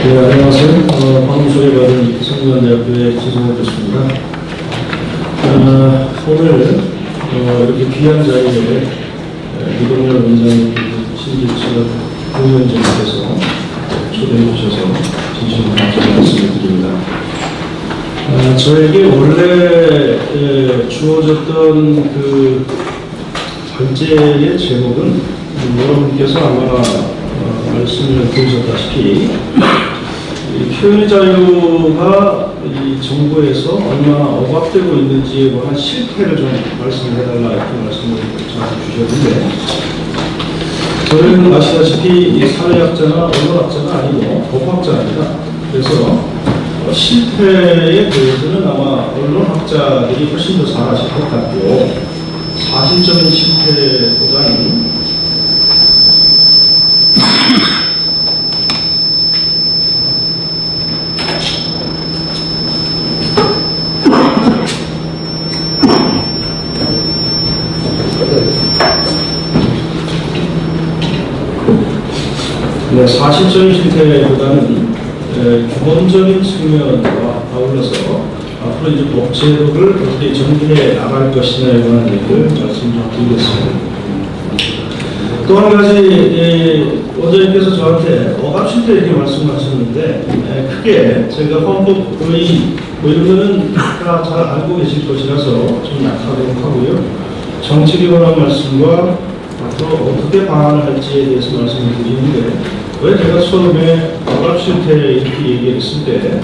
네, 안녕하세요. 방금 소개받은 성균관대학교의 지성호 교수입니다. 오늘 이렇게 귀한 자리에 이동열 원장님, 신기철 부위원장님께서 초대해 주셔서 진심으로 감사의 말씀을 드립니다. 저에게 원래 주어졌던 그 관제의 제목은 여러분께서 아마 말씀을 드리셨다시피 표현의 자유가 이 정부에서 얼마나 억압되고 있는지에 관한 실태를 좀 말씀해달라 이렇게 말씀을 저한테 주셨는데, 저희는 아시다시피 이 사회학자나 언론학자가 아니고 법학자입니다. 그래서 실태에 대해서는 아마 언론학자들이 훨씬 더 잘 아실 것 같고, 사실적인 실태보다는 사실적인 실태보다는 규범적인 측면과 아울러서 앞으로 이제 법 제도를 어떻게 전개해 나갈 것이냐에 관한 얘기를 말씀 좀 드리겠습니다. 또 한 가지, 원장님께서 저한테 억압 실태 이렇게 말씀하셨는데, 크게 제가 헌법 거의 이런 거는 다 잘 알고 계실 것이라서 좀 약하도록 하고요. 정책에 관한 말씀과 앞으로 어떻게 방안을 할지에 대해서 말씀을 드리는데, 왜 제가 처음에 억압 실태 이렇게 얘기했을 때,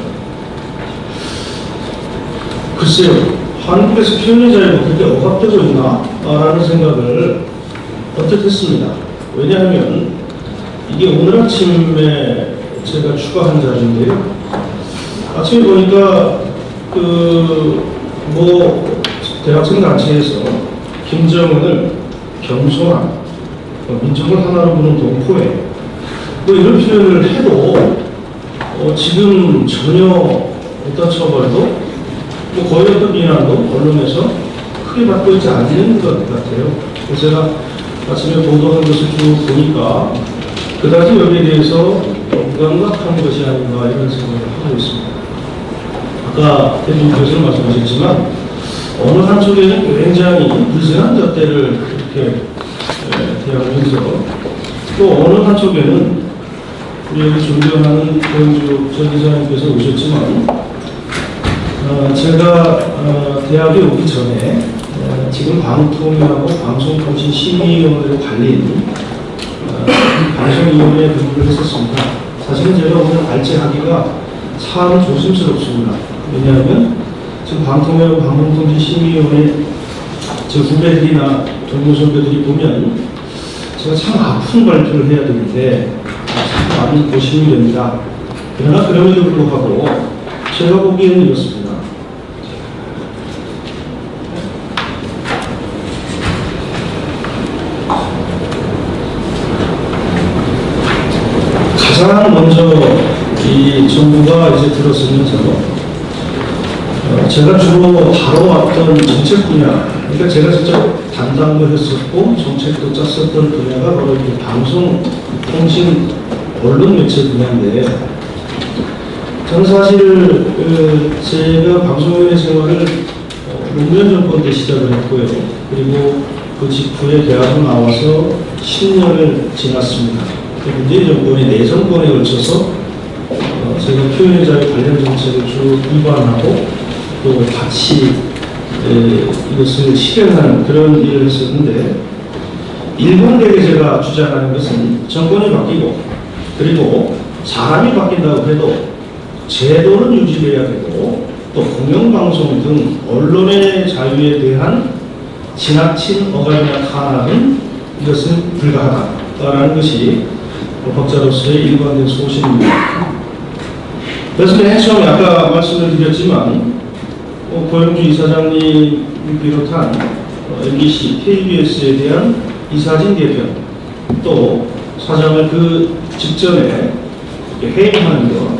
글쎄요, 한국에서 표현의 자유가 그렇게 억압되고 있나? 라는 생각을 언뜻 했습니다. 왜냐하면 이게 오늘 아침에 제가 추가한 자료인데요. 아침에 보니까 대학생 단체에서 김정은을 겸손한 민족을 하나로 보는 동포에 이런 표현을 해도 지금 전혀 어떤 처벌도 거의 어떤 비난도 언론에서 크게 받고 있지 않는 것 같아요. 그래서 제가 아침에 보도한 것을 쭉 보니까 그다지 여기에 대해서 무감각한 것이 아닌가 이런 생각을 하고 있습니다. 아까 대표님께서는 말씀하셨지만 어느 한쪽에는 굉장히 불쌍한 잣대를 이렇게 대하면서 또 어느 한쪽에는 우리 여기 존경하는 고영주 전 이사님께서 오셨지만 제가 대학에 오기 전에 지금 방통위하고 방송통신심의위원회로 갈린 방송위원회에 근무를 했었습니다. 사실은 제가 오늘 발제하기가 참 조심스럽습니다. 왜냐하면 지금 방통위하고 방송통신심의위원회 제 후배들이나 동료 선배들이 보면 제가 참 아픈 발표를 해야 되는데 참 많이 고심이 됩니다. 그러나 그럼에도 불구하고 제가 보기에는 이렇습니다. 가장 먼저 이 정부가 이제 들어서면서 제가 주로 다뤄왔던 정책 분야, 그러니까 제가 직접 담당도 했었고 정책도 짰었던 분야가 바로 이 방송, 통신, 언론 매체 분야인데, 저는 사실 제가 방송위원회 생활을 노무현 정권 때 시작을 했고요. 그리고 그 직후에 대학을 나와서 10년을 지났습니다. 문재인 정권이 4정권에 걸쳐서 제가 표현의 자유 관련 정책을 쭉 위반하고 또 같이 이것을 실행하는 그런 일을 했었는데, 일관되게 제가 주장하는 것은 정권이 바뀌고 그리고 사람이 바뀐다고 해도 제도는 유지돼야 되고 또 공영방송 등 언론의 자유에 대한 지나친 억압이나 탄압은 이것은 불가하다라는 것이 법학자로서의 일관된 소신입니다. 그래서 맨 처음에 아까 말씀을 드렸지만 고영주 이사장님 비롯한 MBC, KBS에 대한 이사진 개편, 또 사장을 그 직전에 해임하는 것,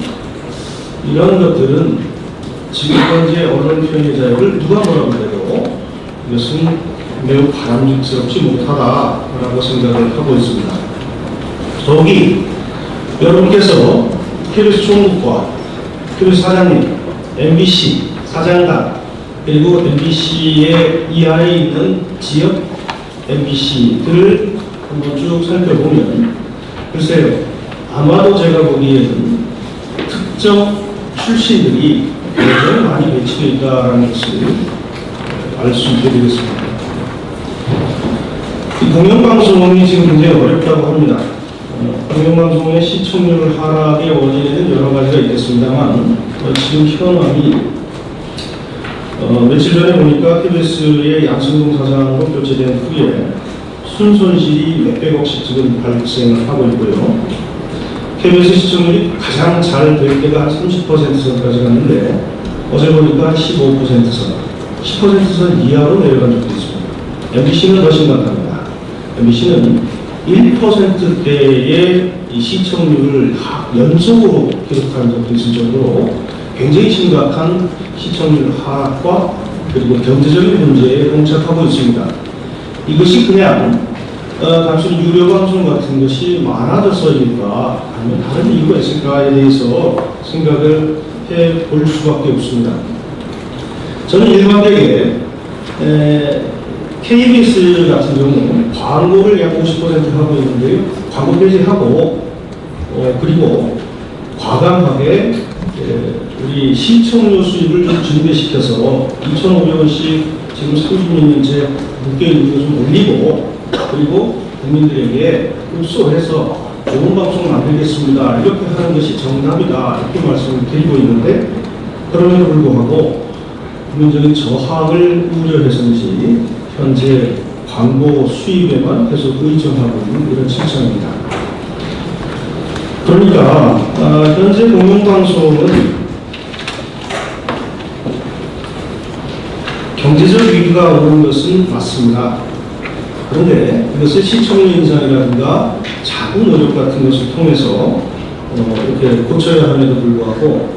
이런 것들은 지금 현재 언론 표현의 자유를 누가 뭐라고 해도 이것은 매우 바람직스럽지 못하다라고 생각을 하고 있습니다. 더욱이 여러분께서 KBS 총무과, KBS 사장님, MBC 사장단, 그리고 MBC의 이하에 있는 지역 MBC들을 한번 쭉 살펴보면 글쎄요, 아마도 제가 보기에는 특정 출신들이 굉장히 많이 배치되어 있다는 것을 알 수 있게 되겠습니다. 이 공영방송이 지금 굉장히 어렵다고 합니다. 공영방송의 시청률 하락의 원인에는 여러 가지가 있겠습니다만 지금 현황이 며칠 전에 보니까 KBS의 양승동 사장으로 교체된 후에 순손실이 몇백억씩 지금 발생을 하고 있고요. KBS 시청률이 가장 잘 될 때가 한 30%선까지 갔는데 어제 보니까 한 15%선, 10%선 이하로 내려간 적도 있습니다. MBC는 더 심각합니다. MBC는 1%대의 이 시청률을 연속으로 기록한 적도 있을 정도로 굉장히 심각한 시청률 하락과 그리고 경제적인 문제에 봉착하고 있습니다. 이것이 그냥 단순히 유료 방송 같은 것이 많아져서일까 아니면 다른 이유가 있을까에 대해서 생각을 해볼 수밖에 없습니다. 저는 일반적에 KBS 같은 경우는 광고를 약 50% 하고 있는데요. 광고 폐지하고 그리고 과감하게 우리 시청료 수입을 좀 증대시켜서 2,500원씩 지금 30년째 묶여있는 거 좀 올리고 그리고 국민들에게 흡수해서 좋은 방송 만들겠습니다. 이렇게 하는 것이 정답이다. 이렇게 말씀을 드리고 있는데 그럼에도 불구하고 국민적인 저항을 우려해서인지 현재 광고 수입에만 계속 의존하고 있는 이런 실정입니다. 그러니까 현재 공영방송은 경제적 위기가 오는 것은 맞습니다. 그런데 이것을 시청률 인상이라든가 작은 노력 같은 것을 통해서 이렇게 고쳐야 함에도 불구하고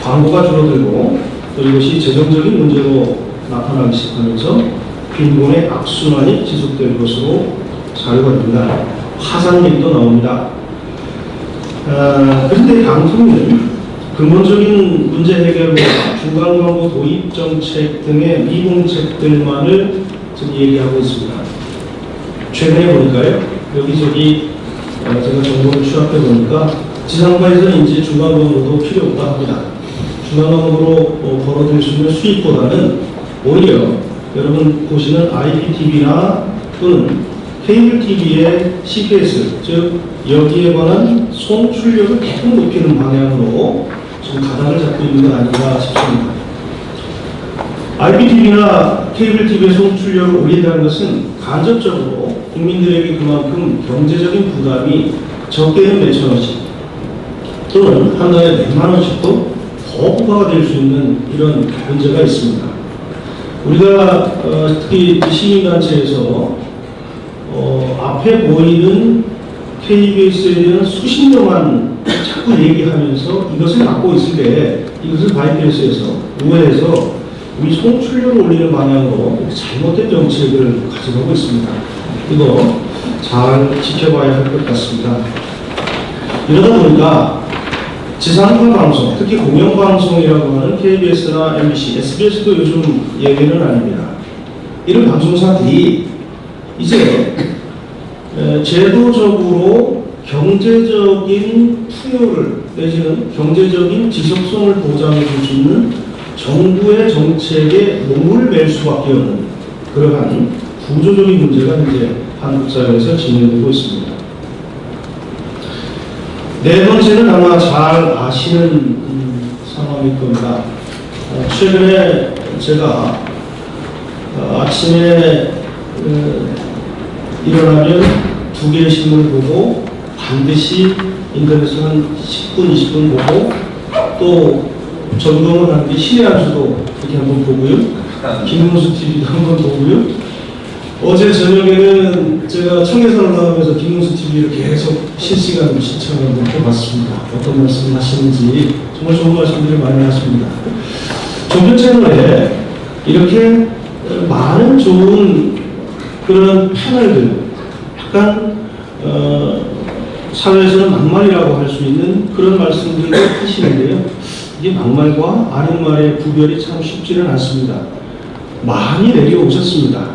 광고가 줄어들고 또 이것이 재정적인 문제로 나타나기 시작하면서 빈곤의 악순환이 지속될 것으로 자료가 화산 얘기도 나옵니다. 그런데 방송은 근본적인 문제 해결과 중간 광고 도입 정책 등의 미봉책들만을 지금 얘기하고 있습니다. 최근에 보니까요, 여기저기 제가 정보를 취합해 보니까 지상파에서는 이제 중간 광고도 필요 없다 합니다. 중간 광고로 벌어들일 수 있는 수익보다는 오히려 여러분 보시는 IPTV나 또는 케이블 TV의 CPS, 즉 여기에 관한 송출력을 조금 높이는 방향으로 지금 가닥을 잡고 있는 건 아닌가 싶습니다. IPTV나 케이블 TV의 송출력을 올린다는 것은 간접적으로 국민들에게 그만큼 경제적인 부담이 적게는 몇천 원씩 또는 한 달에 몇만 원씩도 더 부과가 될 수 있는 이런 문제가 있습니다. 우리가 특히 시민단체에서 앞에 보이는 KBS에 대한 수십 년만 자꾸 얘기하면서 이것을 막고 있을 때 이것을 바이패스에서 우회해서 우리 송출력을 올리는 방향으로 잘못된 정책을 가져가고 있습니다. 이거 잘 지켜봐야 할 것 같습니다. 이러다 보니까 지상파 방송, 특히 공영방송이라고 하는 KBS나 MBC, SBS도 요즘 예외는 아닙니다. 이런 방송사들이 이제 제도적으로 경제적인 풍요를 내지는 경제적인 지속성을 보장해 줄 수 있는 정부의 정책에 목을 맬 수밖에 없는 그러한 구조적인 문제가 이제 한국 사회에서 진행되고 있습니다. 네 번째는 아마 잘 아시는 상황일 겁니다. 최근에 제가 아침에 일어나면 두 개의 신문을 보고 반드시 인터넷에서 한 10분, 20분 보고 또 점검을 하는 게 신의 한 수도 이렇게 한번 보고요. 김문수 TV도 한번 보고요. 어제 저녁에는 제가 청해선을 나오면서 김문수 TV를 계속 실시간으로 시청을 해봤습니다. 어떤 말씀을 하시는지 정말 좋은 말씀들을 많이 하십니다. 종편 채널에 이렇게 많은 좋은 그런 패널들, 약간 사회에서는 막말이라고 할 수 있는 그런 말씀들을 하시는데요. 이게 막말과 아닌 말의 구별이 참 쉽지는 않습니다. 많이 내려오셨습니다.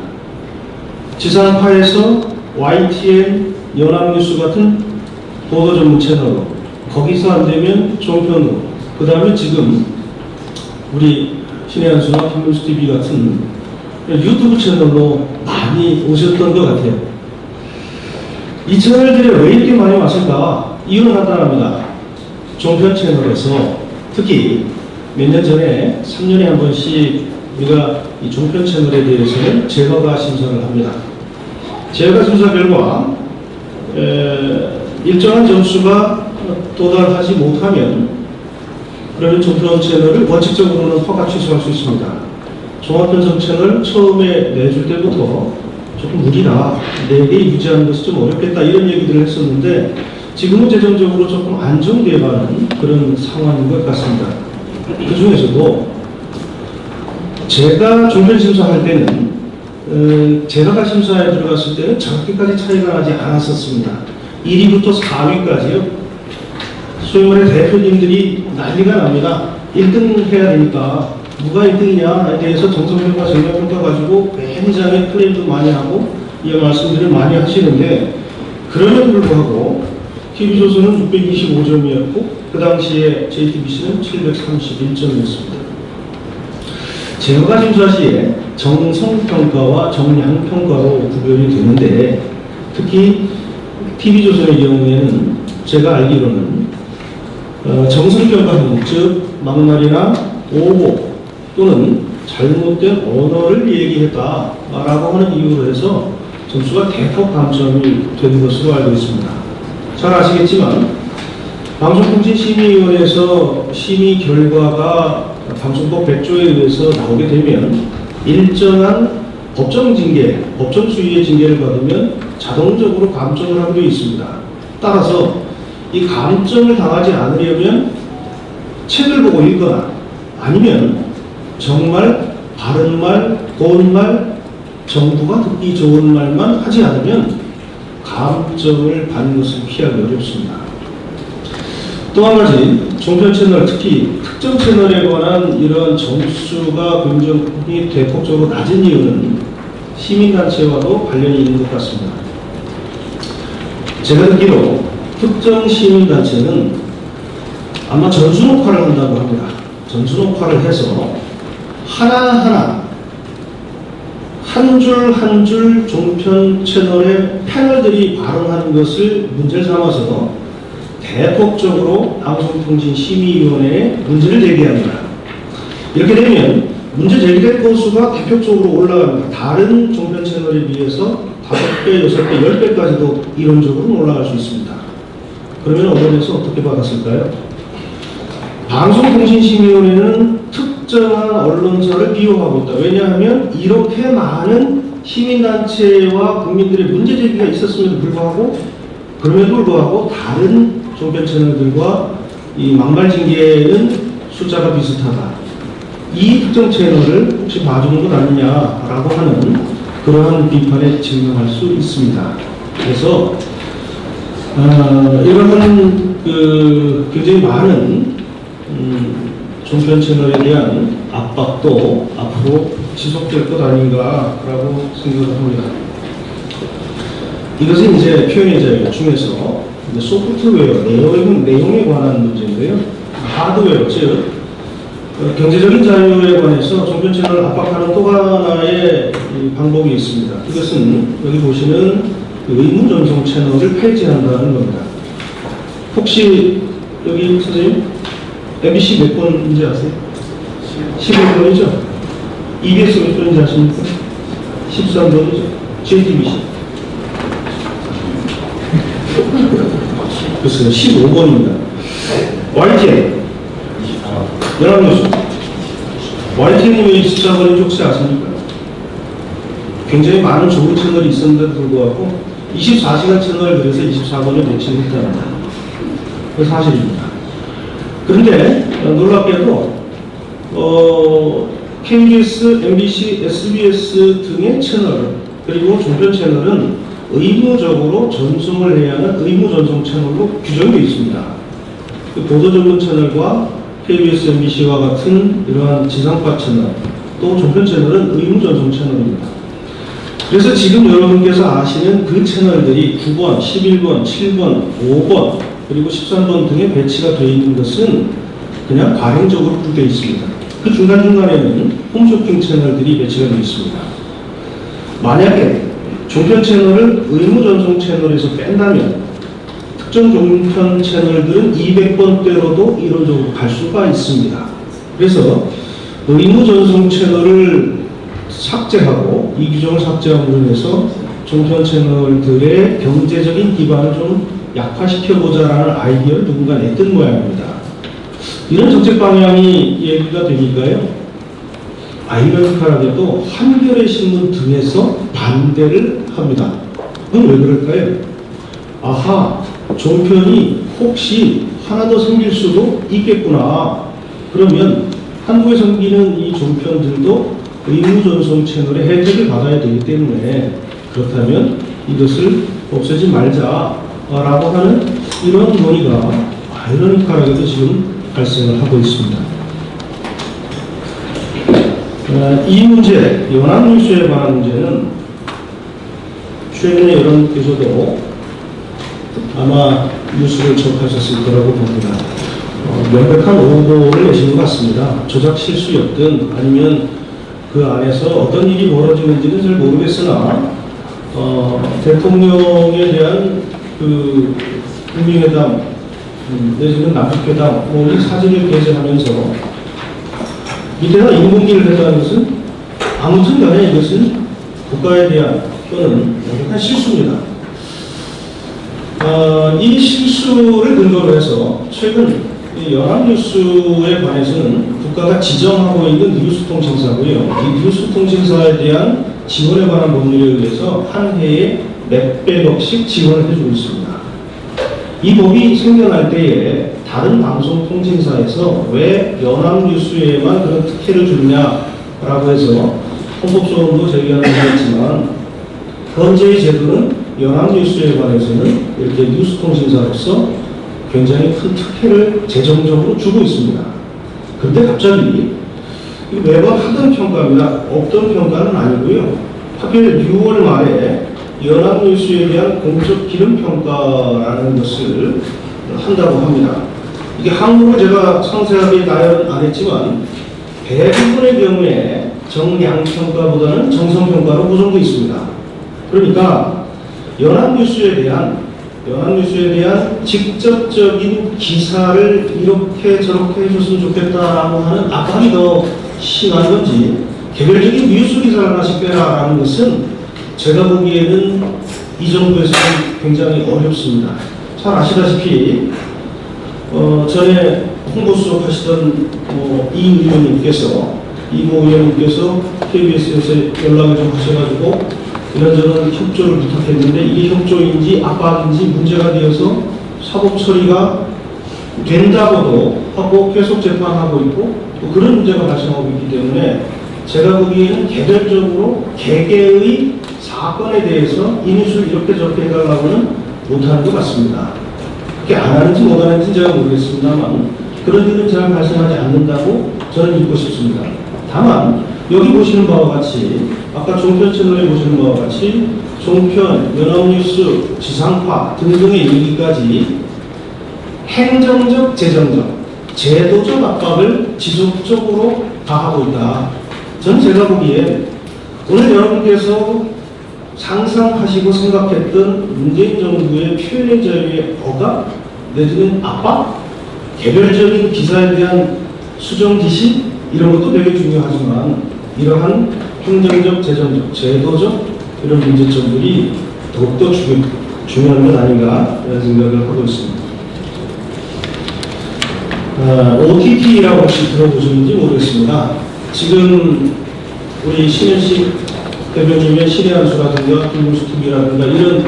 지상파에서 YTN, 연합뉴스 같은 보도 전문 채널로, 거기서 안 되면 종편으로, 그 다음에 지금 우리 신의 한수나 김문수 TV 같은 유튜브 채널로 많이 오셨던 것 같아요. 이 채널들이 왜 이렇게 많이 왔을까? 이유는 간단합니다. 종편 채널에서 특히 몇 년 전에 3년에 한 번씩 우리가 이 종편 채널에 대해서는 제거가 심사를 합니다. 제거가 심사 결과 일정한 점수가 도달하지 못하면 그러면 종편 채널을 원칙적으로는 허가 취소할 수 있습니다. 종합편성 채널 처음에 내줄 때부터 조금 무리다, 4개 유지하는 것이 좀 어렵겠다 이런 얘기들을 했었는데 지금은 재정적으로 조금 안정돼가는 그런 상황인 것 같습니다. 그 중에서도 제가 종편 심사할 때는 제가 심사에 들어갔을 때는 저렇게까지 차이가 나지 않았었습니다. 1위부터 4위까지요. 소위 말해 대표님들이 난리가 납니다. 1등 해야 되니까 누가 1등이냐에 대해서 정성평가, 정량평가 가지고 매니장의 클레임도 많이 하고 이 말씀들을 많이 하시는데 그럼에도 불구하고 TV조선은 625점이었고 그 당시에 JTBC는 731점이었습니다. 제가 심사 시에 정성평가와 정량평가로 구별이 되는데 특히 TV조선의 경우에는 제가 알기로는 정성평가는 즉 막말이나 오보 또는 잘못된 언어를 얘기했다라고 하는 이유로 해서 점수가 대폭 감점이 된 것으로 알고 있습니다. 잘 아시겠지만 방송통신심의위원회에서 심의 결과가 방송법 100조에 의해서 나오게 되면 일정한 법정 징계, 법정 수위의 징계를 받으면 자동적으로 감점을 하게 되어 있습니다. 따라서 이 감점을 당하지 않으려면 책을 보고 읽거나 아니면 정말 바른 말, 고운 말, 정부가 듣기 좋은 말만 하지 않으면 감점을 받는 것을 피하기 어렵습니다. 또 한 가지, 종편 채널, 특히 특정 채널에 관한 이런 점수가 굉장히 대폭적으로 낮은 이유는 시민단체와도 관련이 있는 것 같습니다. 제가 듣기로 특정 시민단체는 아마 전수녹화를 한다고 합니다. 전수녹화를 해서 하나하나 한 줄 한 줄 종편 채널의 패널들이 발언하는 것을 문제를 삼아서 대폭적으로 방송통신심의위원회에 문제를 제기합니다. 이렇게 되면 문제 제기된 건수가 대폭적으로 올라갑니다. 다른 종편 채널에 비해서 5배, 6배, 10배까지도 이론적으로 올라갈 수 있습니다. 그러면 언론에서 어떻게 받았을까요? 방송통신심의위원회는 특정한 언론사를 비호하고 있다. 왜냐하면 이렇게 많은 시민단체와 국민들의 문제 제기가 있었음에도 불구하고 다른 종편 채널들과 이 막말 징계는 숫자가 비슷하다. 이 특정 채널을 혹시 봐주는 것 아니냐라고 하는 그러한 비판에 증명할 수 있습니다. 그래서 이러한 굉장히 많은 종편 채널에 대한 압박도 앞으로 지속될 것 아닌가라고 생각을 합니다. 이것은 이제 표현의 자유 중에서 소프트웨어, 내용에 관한 문제인데요. 하드웨어, 즉 경제적인 자유에 관해서 종편 채널을 압박하는 또 하나의 방법이 있습니다. 이것은 여기 보시는 의무 전송 채널을 폐지한다는 겁니다. 혹시 여기 선생님 MBC 몇 번인지 아세요? 11번이죠? EBS 몇 번인지 아십니까? 13번이죠? JTBC 글쎄요, 15번입니다. YTN 연합뉴스 YTN이 왜 24번인지 혹시 아십니까? 굉장히 많은 좋은 채널이 있었는데도 불구하고 24시간 채널을 그래서 24번을 배치했답니다. 그 사실입니다. 그런데 놀랍게도 KBS, MBC, SBS 등의 채널 그리고 종편 채널은 의무적으로 전송을 해야 하는 의무 전송 채널로 규정되어 있습니다. 그 보도 전문 채널과 KBS, MBC와 같은 이러한 지상파 채널, 또 종편 채널은 의무 전송 채널입니다. 그래서 지금 여러분께서 아시는 그 채널들이 9번, 11번, 7번, 5번, 그리고 13번 등에 배치가 되어 있는 것은 그냥 관행적으로 그렇게 되어 있습니다. 그 중간중간에는 홈쇼핑 채널들이 배치가 되어 있습니다. 만약에 종편 채널을 의무 전송 채널에서 뺀다면 특정 종편 채널들은 200번대로도 이론적으로 갈 수가 있습니다. 그래서 의무 전송 채널을 삭제하고 이 규정을 삭제함으로 인해서 종편 채널들의 경제적인 기반을 좀 약화시켜보자라는 아이디어를 누군가 냈던 모양입니다. 이런 정책 방향이 얘기가 되니까요, 아이러니컬하게도 한겨레 신문 등에서 반대를 합니다. 그건 왜 그럴까요? 아하, 종편이 혹시 하나 더 생길 수도 있겠구나. 그러면 한국에 생기는 이 종편들도 의무 전송 채널의 혜택을 받아야 되기 때문에 그렇다면 이것을 없애지 말자라고 하는 이런 논의가 아이러니컬하게도 지금 발생을 하고 있습니다. 이 문제, 연합뉴스에 관한 문제는 최근에 여러분께서도 아마 뉴스를 접하셨을 거라고 봅니다. 명백한 오보를 내신 것 같습니다. 조작 실수였든 아니면 그 안에서 어떤 일이 벌어지는지는 잘 모르겠으나 대통령에 대한 그 국민회담 내지는 남북회담 이 사진을 게재하면서 이때가 인공기를 했다는 것은 아무튼 간에 이것은 국가에 대한 또는 명백한 실수입니다. 이 실수를 근거로 해서 최근 연합뉴스에 관해서는 국가가 지정하고 있는 뉴스통신사고요. 이 뉴스통신사에 대한 지원에 관한 법률에 의해서 한 해에 몇백억씩 지원을 해주고 있습니다. 이 법이 생겨날 때에 다른 방송통신사에서 왜 연합뉴스에만 그런 특혜를 주느냐라고 해서 헌법소원도 제기하는 것이지만 현재의 제도는 연합뉴스에 관해서는 이렇게 뉴스통신사로서 굉장히 큰 특혜를 재정적으로 주고 있습니다. 그런데 갑자기 매번 하던 평가입니다. 없던 평가는 아니고요. 하필 6월 말에 연합뉴스에 대한 공적 기능평가라는 것을 한다고 합니다. 이게 항목을 제가 상세하게 나열은 안 했지만 대부분의 경우에 정량평가보다는 정성평가로 구성되어 있습니다. 그러니까 연합뉴스에 대한 직접적인 기사를 이렇게 저렇게 해줬으면 좋겠다라고 하는 압박이 더 심한 건지 개별적인 뉴스 기사를 하나씩 빼라라는 것은 제가 보기에는 이 정부에서는 굉장히 어렵습니다. 잘 아시다시피 전에 홍보수석 하시던 이 의원님께서 KBS에서 연락을 좀 하셔가지고 이런저런 협조를 부탁했는데 이게 협조인지 압박인지 문제가 되어서 사법 처리가 된다고도 하고 계속 재판하고 있고 또 그런 문제가 발생하고 있기 때문에 제가 보기에는 개별적으로 개개의 사건에 대해서 이 뉴스를 이렇게 저렇게 해달라고는 못하는 것 같습니다. 그렇게 안 하는지 못 하는지 제가 모르겠습니다만 그런 일은 잘 발생하지 않는다고 저는 믿고 싶습니다. 다만 여기 보시는 바와 같이 아까 종편 채널에 보시는 바와 같이 종편, 연합뉴스, 지상파 등등의 얘기까지 행정적, 재정적, 제도적 압박을 지속적으로 가하고 있다. 저는 제가 보기에 오늘 여러분께서 상상하시고 생각했던 문재인 정부의 표현의 자유의 억압 내지는 압박, 개별적인 기사에 대한 수정 지시 이런 것도 되게 중요하지만 이러한 행정적, 재정적, 제도적 이런 문제점들이 더욱더 중요한 것 아닌가 이런 생각을 하고 있습니다. OTT라고 혹시 들어보셨는지 모르겠습니다. 지금 우리 신현식 대변인의 신의 한수라든가 김문수TV라든가 이런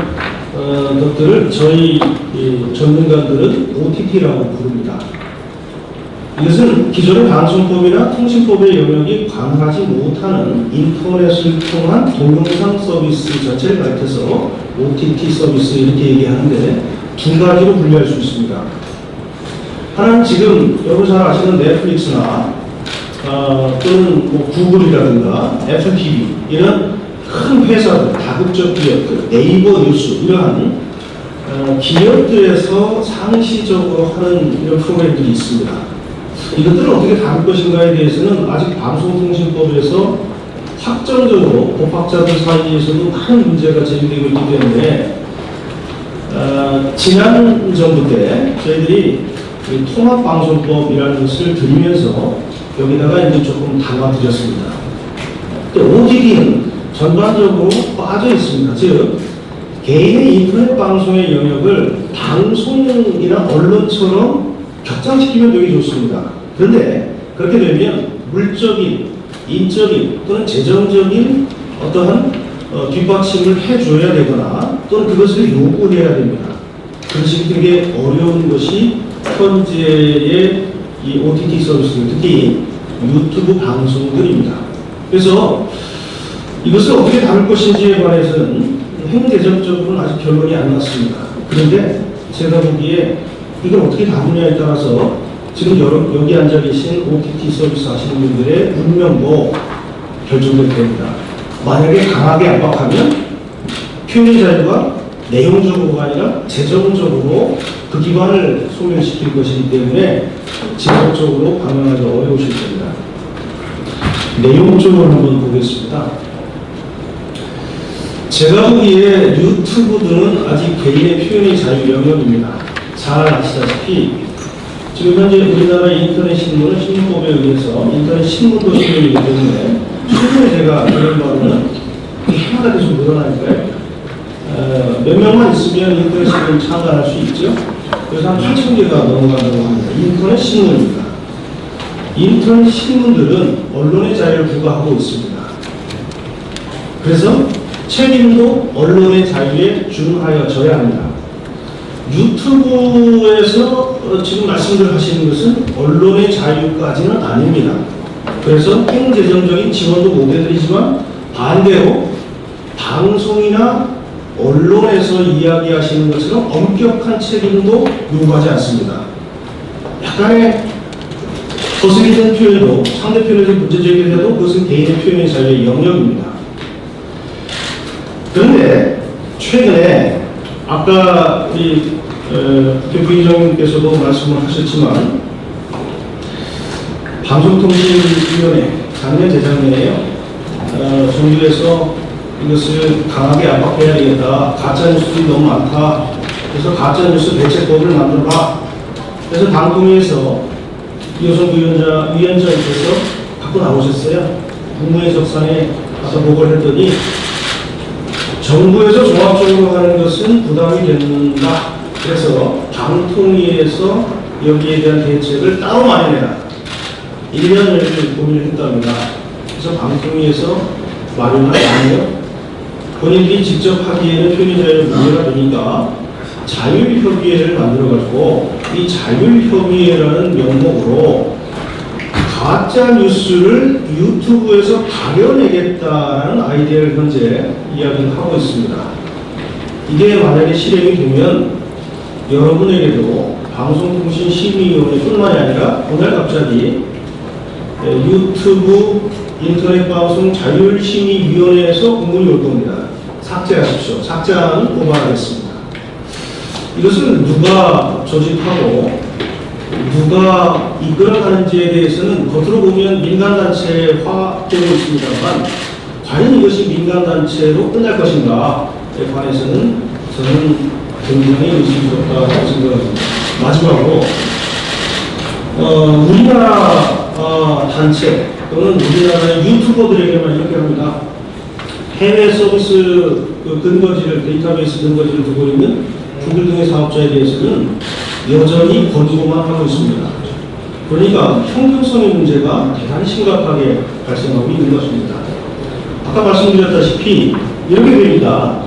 것들을 저희 전문가들은 OTT라고 부릅니다. 이것은 기존의 방송법이나 통신법의 영역이 관하지 못하는 인터넷을 통한 동영상 서비스 자체를 가리켜서 OTT 서비스 이렇게 얘기하는데 두 가지로 분류할 수 있습니다. 하나는 지금 여러분 잘 아시는 넷플릭스나 또는 뭐 구글이라든가 애플 TV 이런 큰 회사들, 다국적 기업들, 네이버 뉴스 이러한 기업들에서 상시적으로 하는 이런 프로그램들이 있습니다. 이것들을 어떻게 다룰 것인가에 대해서는 아직 방송통신법에서 확정적으로 법학자들 사이에서도 많은 문제가 제기되고 있기 때문에 지난 정부 때 저희들이 통합방송법이라는 것을 들이면서 여기다가 이제 조금 담아드렸습니다. OTT는 전반적으로 빠져 있습니다. 즉 개인의 인터넷 방송의 영역을 방송이나 언론처럼 격장시키면 되게 좋습니다. 그런데 그렇게 되면 물적인, 인적인 또는 재정적인 어떠한 뒷받침을 해줘야 되거나 또는 그것을 요구해야 됩니다. 그것이 되게 어려운 것이 현재의 이 OTT 서비스, 특히 유튜브 방송들입니다. 그래서 이것을 어떻게 다룰 것인지에 관해서는 행대적으로는 아직 결론이 안 났습니다. 그런데 제가 보기에 이걸 어떻게 다루냐에 따라서 지금 여기 앉아 계신 OTT 서비스 하시는 분들의 운명도 결정될 겁니다. 만약에 강하게 압박하면 표현의 자유가 내용적으로가 아니라 재정적으로 그 기반을 소멸시킬 것이기 때문에 지속적으로 방향하기 어려우실 겁니다. 내용적으로 한번 보겠습니다. 제가 보기에 유튜브 등은 아직 개인의 표현의 자유 영역입니다. 잘 아시다시피 지금 현재 우리나라 인터넷 신문은 신문법에 의해서 인터넷 신문도 신문이기 때문에 최근에 제가 이런 바로는 해마다 계속 늘어나니까요. 몇 명만 있으면 인터넷 신문 참가할 수 있죠. 그래서 한 8,000개가 넘어간다고 합니다. 인터넷 신문입니다. 인터넷 신문들은 언론의 자유를 부과하고 있습니다. 그래서 책임도 언론의 자유에 준하여져야 합니다. 유튜브에서 지금 말씀들 하시는 것은 언론의 자유까지는 아닙니다. 그래서 행재정적인 지원도 못 해드리지만 반대로 방송이나 언론에서 이야기하시는 것처럼 엄격한 책임도 요구하지 않습니다. 약간의 거슬리는 표현도 상대편에서 문제제기를 해도 그것은 개인의 표현의 자유의 영역입니다. 그런데 최근에 아까 우리 부의장님께서도 말씀을 하셨지만 방송통신위원회 작년 재작년에요. 정부에서 이것을 강하게 압박해야 되겠다. 가짜뉴스들이 너무 많다. 그래서 가짜뉴스 대책법을 만들어라. 그래서 방통위에서 이호선 위원장께서 갖고 나오셨어요. 국무회 적산에 가서 보고를 했더니 정부에서 종합적으로 하는 것은 부담이 된다. 그래서 방통위에서 여기에 대한 대책을 따로 마련해라. 1년을 고민을 했답니다. 그래서 방통위에서 마련을 아니요. 본인들이 직접 하기에는 표현의 자유를 문제가 되니까 자율협의회를 만들어가지고 이 자율협의회라는 명목으로 가짜 뉴스를 유튜브에서 가려내겠다는 아이디어를 현재 이야기를 하고 있습니다. 이게 만약에 실행이 되면 여러분에게도 방송통신심의위원회뿐만이 아니라 오늘 갑자기 유튜브 인터넷방송 자율심의위원회에서 공문이 올 겁니다. 삭제하십시오. 삭제하는 고발하겠습니다. 이것을 누가 조직하고 누가 이끌어가는지에 대해서는 겉으로 보면 민간단체화되고 있습니다만 과연 이것이 민간단체로 끝날 것인가에 관해서는 저는 굉장히 의심스럽다고 생각합니다. 마지막으로 우리나라 단체 또는 우리나라 유튜버들에게만 이렇게 합니다. 해외 서비스 근거지를 데이터베이스 근거지를 두고 있는 구글 등의 사업자에 대해서는 여전히 거두고만 하고 있습니다. 그러니까 형평성의 문제가 대단히 심각하게 발생하고 있는 것입니다. 아까 말씀드렸다시피 이렇게 됩니다.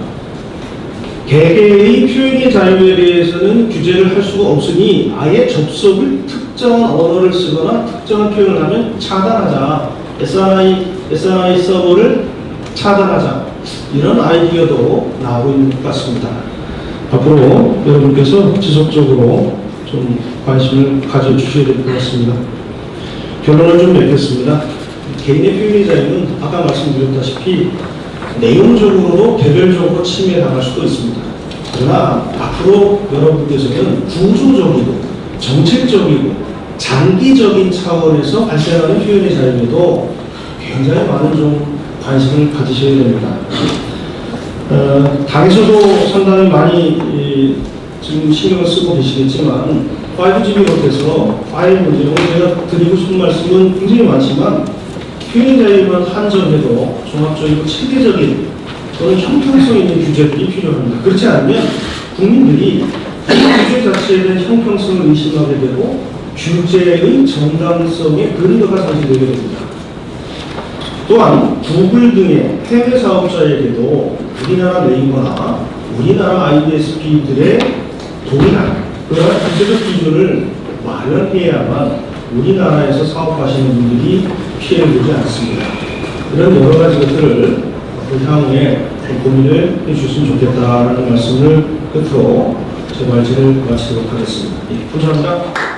개개의 표현의 자유에 대해서는 규제를 할 수가 없으니 아예 접속을 특정한 언어를 쓰거나 특정한 표현을 하면 차단하자. SNI 서버를 차단하자. 이런 아이디어도 나오고 있는 것 같습니다. 앞으로 여러분께서 지속적으로 좀 관심을 가져주셔야 될 것 같습니다. 결론을 좀 맺겠습니다. 개인의 표현의 자유는 아까 말씀드렸다시피 내용적으로도 개별적으로 침해당할 수도 있습니다. 그러나 앞으로 여러분께서는 구조적이고 정책적이고 장기적인 차원에서 발생하는 표현의 자유에도 굉장히 많은 좀 관심을 가지셔야 됩니다. 당에서도 상당히 많이 지금 신경을 쓰고 계시겠지만 5G 비롯해서 5 문제, 오늘 제가 드리고 싶은 말씀은 굉장히 많지만 표현 자유만 한정해도 종합적이고 체계적인 또는 형평성 있는 규제들이 필요합니다. 그렇지 않으면 국민들이 규제 자체에 대한 형평성을 의심하게 되고 규제의 정당성에 근거가 상실되게 됩니다. 또한 구글 등의 해외 사업자에게도 우리나라 네이버나 우리나라 ISP들의 동일한 그러한 규제적 기준을 마련해야만 우리나라에서 사업하시는 분들이 피해를 보지 않습니다. 이런 여러 가지 것들을 향후에 고민을 해주셨으면 좋겠다라는 말씀을 끝으로 제 말씀을 마치도록 하겠습니다. 감사합니다.